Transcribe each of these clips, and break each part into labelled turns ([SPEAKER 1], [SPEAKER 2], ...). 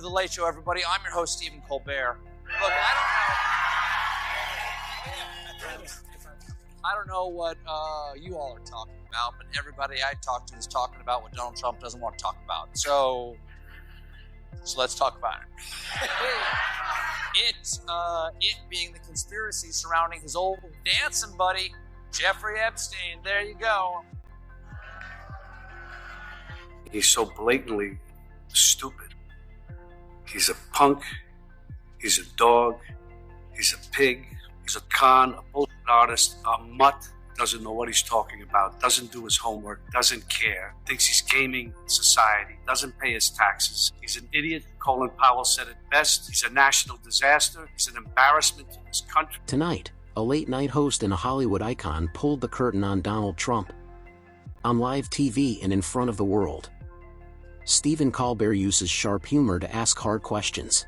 [SPEAKER 1] The Late Show, everybody. I'm your host, Stephen Colbert. Look, I don't know what you all are talking about, but everybody I talk to is talking about what Donald Trump doesn't want to talk about. So let's talk about it. It being the conspiracy surrounding his old dancing buddy, Jeffrey Epstein. There you go.
[SPEAKER 2] He's so blatantly stupid. He's a punk. He's a dog. He's a pig. He's a con, a bullshit artist, a mutt. Doesn't know what he's talking about. Doesn't do his homework. Doesn't care. Thinks he's gaming society. Doesn't pay his taxes. He's an idiot. Colin Powell said it best. He's a national disaster. He's an embarrassment to this country.
[SPEAKER 3] Tonight, a late-night host and a Hollywood icon pulled the curtain on Donald Trump. On live TV and in front of the world. Stephen Colbert uses sharp humor to ask hard questions.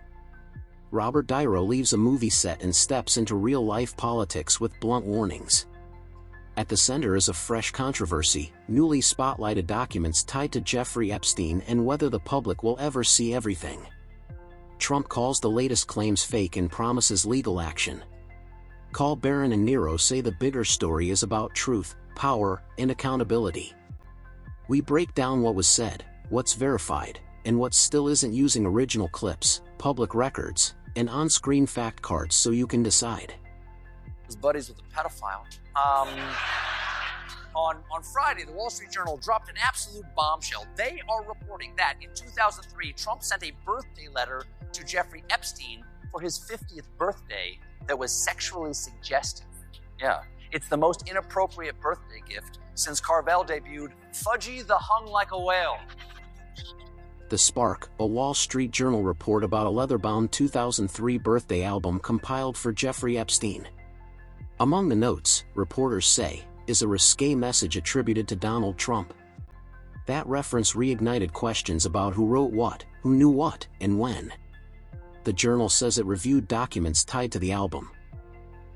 [SPEAKER 3] Robert De Niro leaves a movie set and steps into real-life politics with blunt warnings. At the center is a fresh controversy, newly spotlighted documents tied to Jeffrey Epstein and whether the public will ever see everything. Trump calls the latest claims fake and promises legal action. Colbert and De Niro say the bigger story is about truth, power, and accountability. We break down what was said, what's verified, and what still isn't, using original clips, public records, and on-screen fact cards so you can decide.
[SPEAKER 1] His buddies with a pedophile. On Friday, the Wall Street Journal dropped an absolute bombshell. They are reporting that in 2003, Trump sent a birthday letter to Jeffrey Epstein for his 50th birthday that was sexually suggestive. Yeah, it's the most inappropriate birthday gift since Carvel debuted Fudgy the Hung Like a Whale.
[SPEAKER 3] The Spark, a Wall Street Journal report about a leather-bound 2003 birthday album compiled for Jeffrey Epstein. Among the notes, reporters say, is a risque message attributed to Donald Trump. That reference reignited questions about who wrote what, who knew what, and when. The Journal says it reviewed documents tied to the album.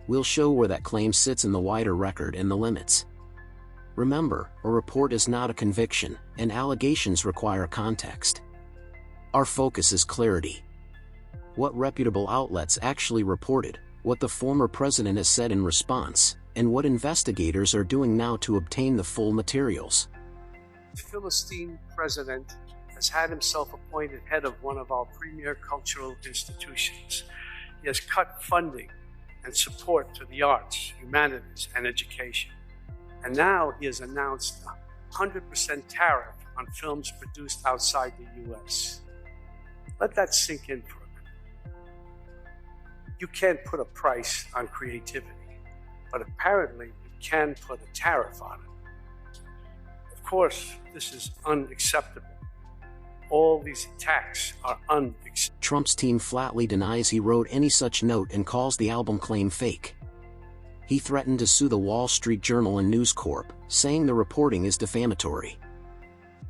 [SPEAKER 3] We'll show where that claim sits in the wider record and the limits. Remember, a report is not a conviction, and allegations require context. Our focus is clarity. What reputable outlets actually reported, what the former president has said in response, and what investigators are doing now to obtain the full materials.
[SPEAKER 2] The Philistine president has had himself appointed head of one of our premier cultural institutions. He has cut funding and support to the arts, humanities, and education. And now he has announced a 100% tariff on films produced outside the U.S. Let that sink in for a minute. You can't put a price on creativity, but apparently you can put a tariff on it. Of course, this is unacceptable. All these attacks are unacceptable.
[SPEAKER 3] Trump's team flatly denies he wrote any such note and calls the album claim fake. He threatened to sue the Wall Street Journal and News Corp, saying the reporting is defamatory.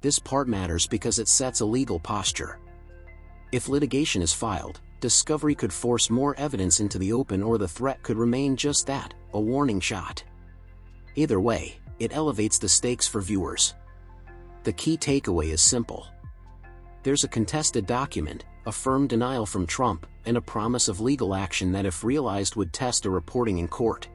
[SPEAKER 3] This part matters because it sets a legal posture. If litigation is filed, discovery could force more evidence into the open, or the threat could remain just that, a warning shot. Either way, it elevates the stakes for viewers. The key takeaway is simple. There's a contested document, a firm denial from Trump, and a promise of legal action that, if realized, would test a reporting in court.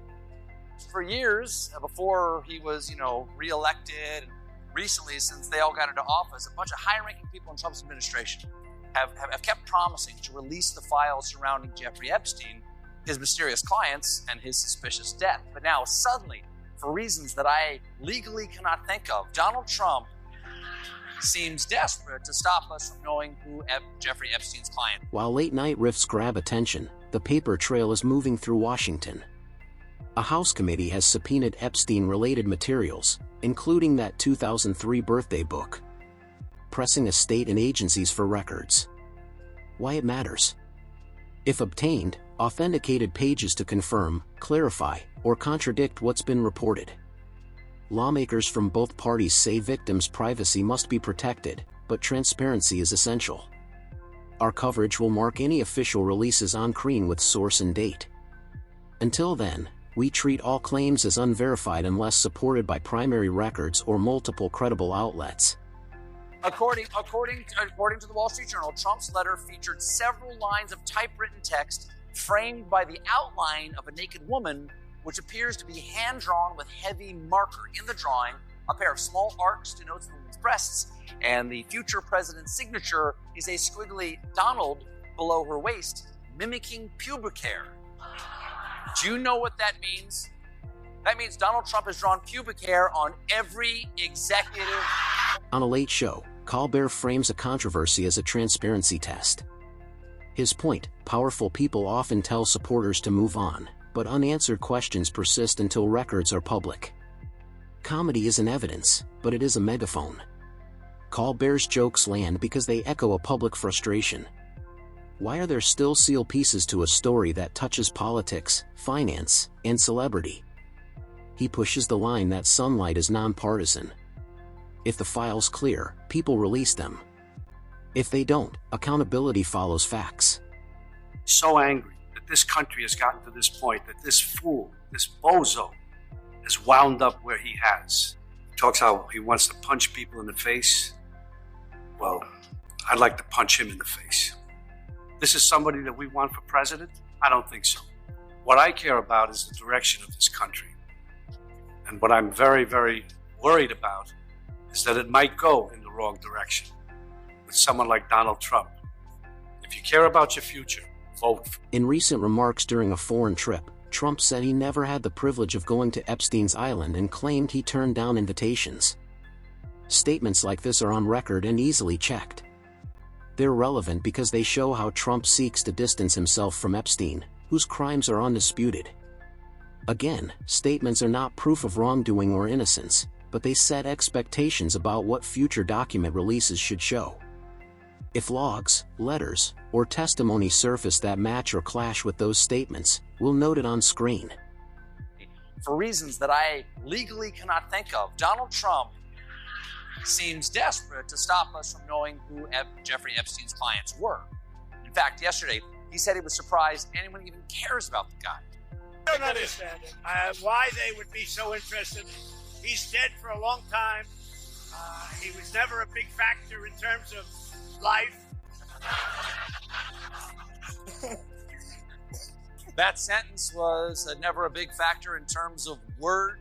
[SPEAKER 1] For years, before he was, reelected, and recently, since they all got into office, a bunch of high-ranking people in Trump's administration have kept promising to release the files surrounding Jeffrey Epstein, his mysterious clients, and his suspicious death. But now, suddenly, for reasons that I legally cannot think of, Donald Trump seems desperate to stop us from knowing who Jeffrey Epstein's client is.
[SPEAKER 3] While late-night riffs grab attention, the paper trail is moving through Washington. A House committee has subpoenaed Epstein-related materials, including that 2003 birthday book, pressing a state and agencies for records. Why it matters? If obtained, authenticated pages to confirm, clarify, or contradict what's been reported. Lawmakers from both parties say victims' privacy must be protected, but transparency is essential. Our coverage will mark any official releases on screen with source and date. Until then, we treat all claims as unverified unless supported by primary records or multiple credible outlets.
[SPEAKER 1] According to the Wall Street Journal, Trump's letter featured several lines of typewritten text framed by the outline of a naked woman, which appears to be hand-drawn with heavy marker. In the drawing, a pair of small arcs denotes the woman's breasts, and the future president's signature is a squiggly Donald below her waist, mimicking pubic hair. Do you know what that means? That means Donald Trump has drawn pubic hair on every executive.
[SPEAKER 3] On a late show, Colbert frames a controversy as a transparency test. His point: powerful people often tell supporters to move on, but unanswered questions persist until records are public. Comedy isn't evidence, but it is a megaphone. Colbert's jokes land because they echo a public frustration. Why are there still sealed pieces to a story that touches politics, finance, and celebrity? He pushes the line that sunlight is nonpartisan. If the file's clear, people release them. If they don't, accountability follows facts.
[SPEAKER 2] So angry that this country has gotten to this point, that this fool, this bozo, has wound up where he has. He talks how he wants to punch people in the face. Well, I'd like to punch him in the face. This is somebody that we want for president? I don't think so. What I care about is the direction of this country. And what I'm very, very worried about is that it might go in the wrong direction with someone like Donald Trump. If you care about your future, vote for him.
[SPEAKER 3] In recent remarks during a foreign trip, Trump said he never had the privilege of going to Epstein's island and claimed he turned down invitations. Statements like this are on record and easily checked. They're relevant because they show how Trump seeks to distance himself from Epstein, whose crimes are undisputed. Again, statements are not proof of wrongdoing or innocence, but they set expectations about what future document releases should show. If logs, letters, or testimony surface that match or clash with those statements, we'll note it on screen.
[SPEAKER 1] For reasons that I legally cannot think of, Donald Trump seems desperate to stop us from knowing who Jeffrey Epstein's clients were. In fact, yesterday, he said he was surprised anyone even cares about the guy.
[SPEAKER 4] I don't understand it. Why they would be so interested. He's dead for a long time. He was never a big factor in terms of life.
[SPEAKER 1] That sentence was never a big factor in terms of word.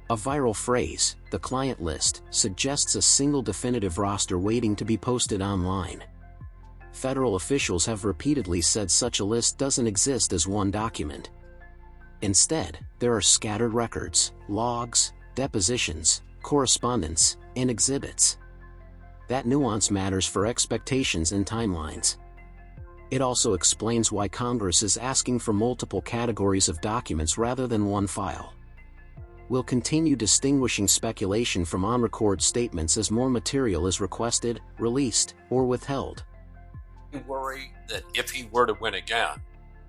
[SPEAKER 3] A viral phrase, the client list, suggests a single definitive roster waiting to be posted online. Federal officials have repeatedly said such a list doesn't exist as one document. Instead, there are scattered records, logs, depositions, correspondence, and exhibits. That nuance matters for expectations and timelines. It also explains why Congress is asking for multiple categories of documents rather than one file. We'll continue distinguishing speculation from on-record statements as more material is requested, released, or withheld.
[SPEAKER 5] I worry that if he were to win again,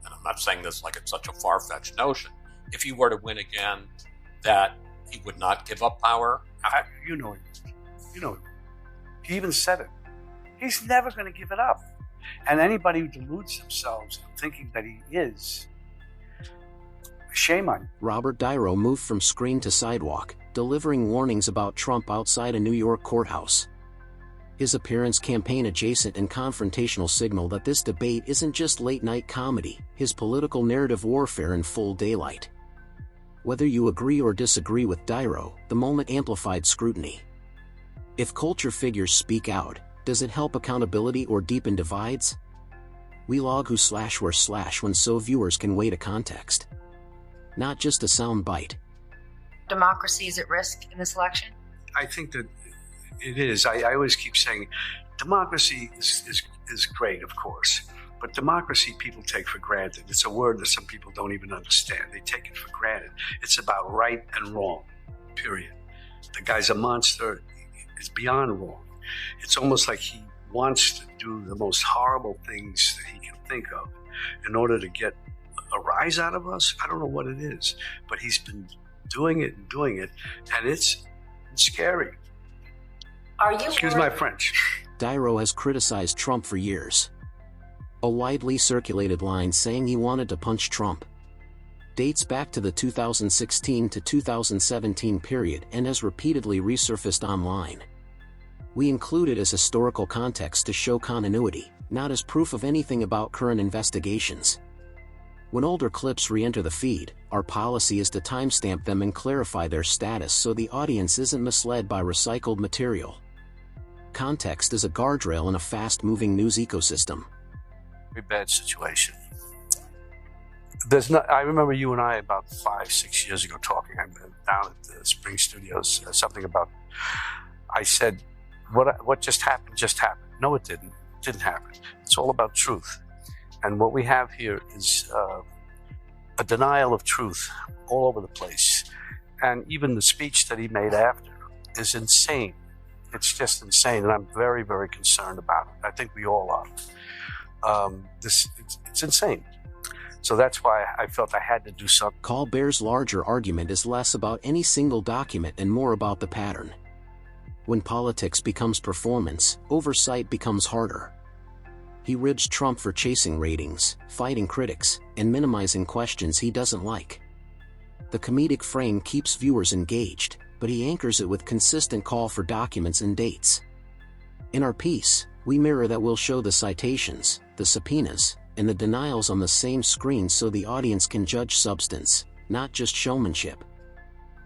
[SPEAKER 5] and I'm not saying this like it's such a far-fetched notion, if he were to win again, that he would not give up power.
[SPEAKER 2] You know him. He even said it. He's never going to give it up. And anybody who deludes themselves thinking that he is, shame on you.
[SPEAKER 3] Robert De Niro moved from screen to sidewalk, delivering warnings about Trump outside a New York courthouse. His appearance campaign-adjacent and confrontational signal that this debate isn't just late-night comedy, his political narrative warfare in full daylight. Whether you agree or disagree with De Niro, the moment amplified scrutiny. If culture figures speak out, does it help accountability or deepen divides? We log who/where/ when so viewers can weigh to context. Not just a sound bite.
[SPEAKER 6] Democracy is at risk in this election?
[SPEAKER 2] I think that it is. I always keep saying democracy is great, of course. But democracy people take for granted. It's a word that some people don't even understand. They take it for granted. It's about right and wrong, period. The guy's a monster. It's beyond wrong. It's almost like he wants to do the most horrible things that he can think of in order to get a rise out of us. I don't know what it is, but he's been doing it, and it's scary.
[SPEAKER 6] Are you
[SPEAKER 2] Excuse my French.
[SPEAKER 3] De Niro has criticized Trump for years. A widely circulated line saying he wanted to punch Trump dates back to the 2016 to 2017 period and has repeatedly resurfaced online. We include it as historical context to show continuity, not as proof of anything about current investigations. When older clips re-enter the feed, our policy is to timestamp them and clarify their status so the audience isn't misled by recycled material. Context is a guardrail in a fast-moving news ecosystem.
[SPEAKER 2] Very bad situation. I remember you and I about 5-6 years ago talking. I've been down at the Spring Studios. Something about, I said, what just happened just happened. No, it didn't. It didn't happen. It's all about truth. And what we have here is a denial of truth all over the place. And even the speech that he made after is insane. It's just insane, and I'm very, very concerned about it. I think we all are. It's insane. So that's why I felt I had to do something.
[SPEAKER 3] Colbert's larger argument is less about any single document and more about the pattern. When politics becomes performance, oversight becomes harder. He ribs Trump for chasing ratings, fighting critics, and minimizing questions he doesn't like. The comedic frame keeps viewers engaged, but he anchors it with consistent call for documents and dates. In our piece, we mirror that. We'll show the citations, the subpoenas, and the denials on the same screen so the audience can judge substance, not just showmanship.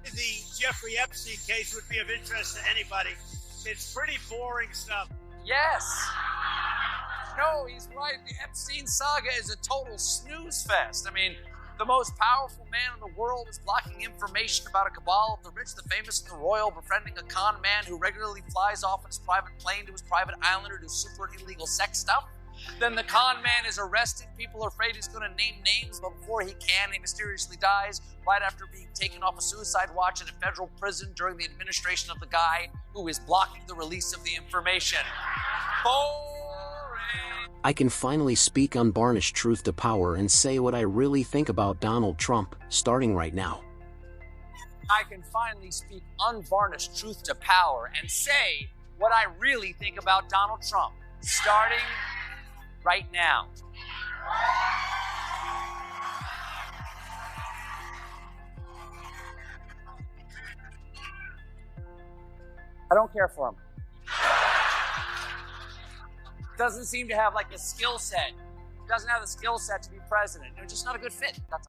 [SPEAKER 4] The Jeffrey Epstein case would be of interest to anybody. It's pretty boring stuff.
[SPEAKER 1] Yes. No, he's right. The Epstein saga is a total snooze fest. I mean, the most powerful man in the world is blocking information about a cabal of the rich, the famous, and the royal, befriending a con man who regularly flies off in his private plane to his private island or do super illegal sex stuff. Then the con man is arrested. People are afraid he's going to name names, but before he can, he mysteriously dies right after being taken off a suicide watch in a federal prison during the administration of the guy who is blocking the release of the information. Boring.
[SPEAKER 3] I can finally speak unvarnished truth to power and say what I really think about Donald Trump, starting right now.
[SPEAKER 1] I can finally speak unvarnished truth to power and say what I really think about Donald Trump, starting right now. I don't care for him. Doesn't seem to have like a skill set. Doesn't have the skill set to be president. Just not a good fit. That's